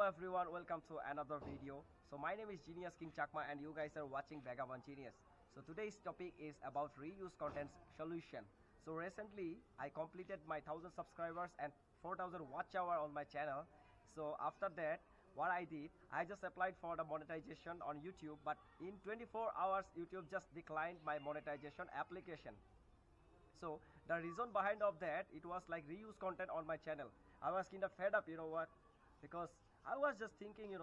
everyone, welcome to another video. So my name is Genius King Chakma and you guys are watching Vagabond Genius. So today's topic is about reuse content solution. So recently I completed my 1000 subscribers and 4000 watch hour on my channel. So after that, what I did, I just applied for the monetization on YouTube, but in 24 hours YouTube just declined my monetization application. So the reason behind of that, it was like reuse content on my channel. I was kind of fed up, you know what, because I was just thinking,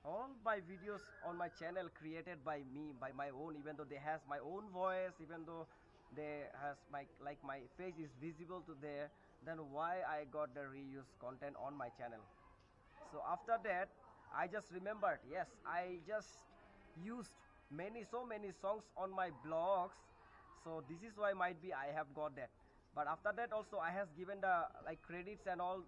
all my videos on my channel created by me, by my own, even though they has my own voice, even though they has my face is visible to there, then why I got the reuse content on my channel? So after that, I just remembered, yes, I just used so many songs on my blogs, so this is why might be I have got that. But after that also I has given the credits and all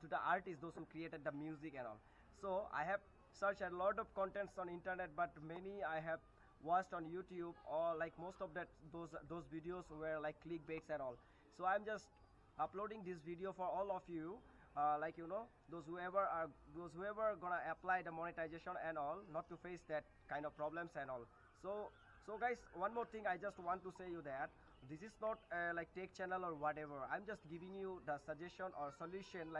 to the artists, those who created the music and all. So I have searched a lot of contents on internet, but many I have watched on YouTube, or like most of that those videos were like clickbaits and all. So I'm just uploading this video for all of you, those whoever gonna apply the monetization and all, not to face that kind of problems and all. So guys, one more thing I just want to say you that this is not like tech channel or whatever. I'm just giving you the suggestion or solution,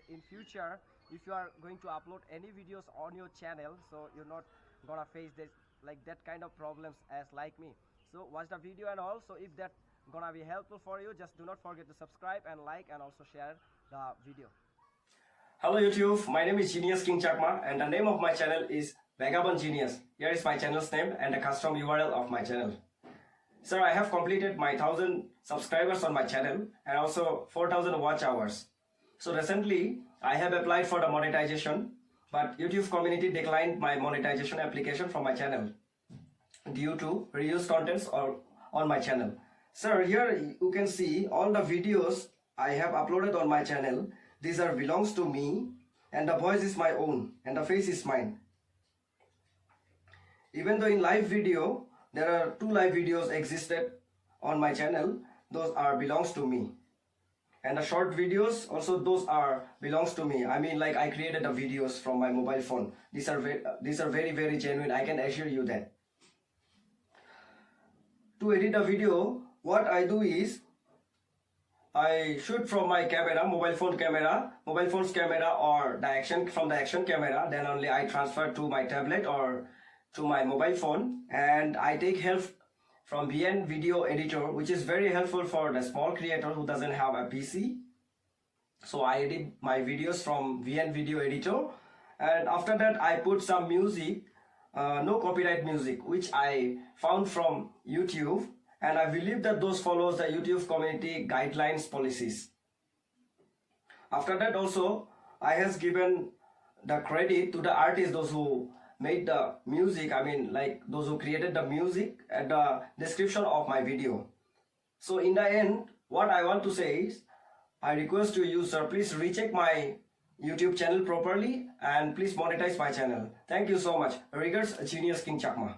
in future if you are going to upload any videos on your channel, so you're not gonna face this that kind of problems as like me. So watch the video and all. So if that gonna be helpful for you, just do not forget to subscribe and like and also share the video. Hello YouTube, my name is Genius King Chakma and the name of my channel is Vagabond Genius. Here is my channel's name and the custom URL of my channel. Sir, I have completed my 1000 subscribers on my channel and also 4000 watch hours. So recently I have applied for the monetization, but YouTube community declined my monetization application from my channel due to reuse contents on my channel. Sir, here you can see all the videos I have uploaded on my channel. These are belongs to me and the voice is my own and the face is mine. Even though in live video there are 2 live videos existed on my channel, those are belongs to me. And the short videos also, those are belongs to me. I mean, like I created the videos from my mobile phone. These are very genuine, I can assure you that. To edit a video, what I do is I shoot from my camera, mobile phone's camera, or from the action camera. Then only I transfer to my tablet or to my mobile phone, and I take help from VN video editor, which is very helpful for the small creator who doesn't have a PC. So I edit my videos from VN video editor, and after that I put some music, no copyright music, which I found from YouTube, and I believe that those follows the YouTube community guidelines policies. After that also I has given the credit to the artists, those who made the music, I mean like those who created the music, at the description of my video. So in the end, what I want to say is, I request to you, sir, please recheck my YouTube channel properly and please monetize my channel. Thank you so much. Regards, Genius King Chakma.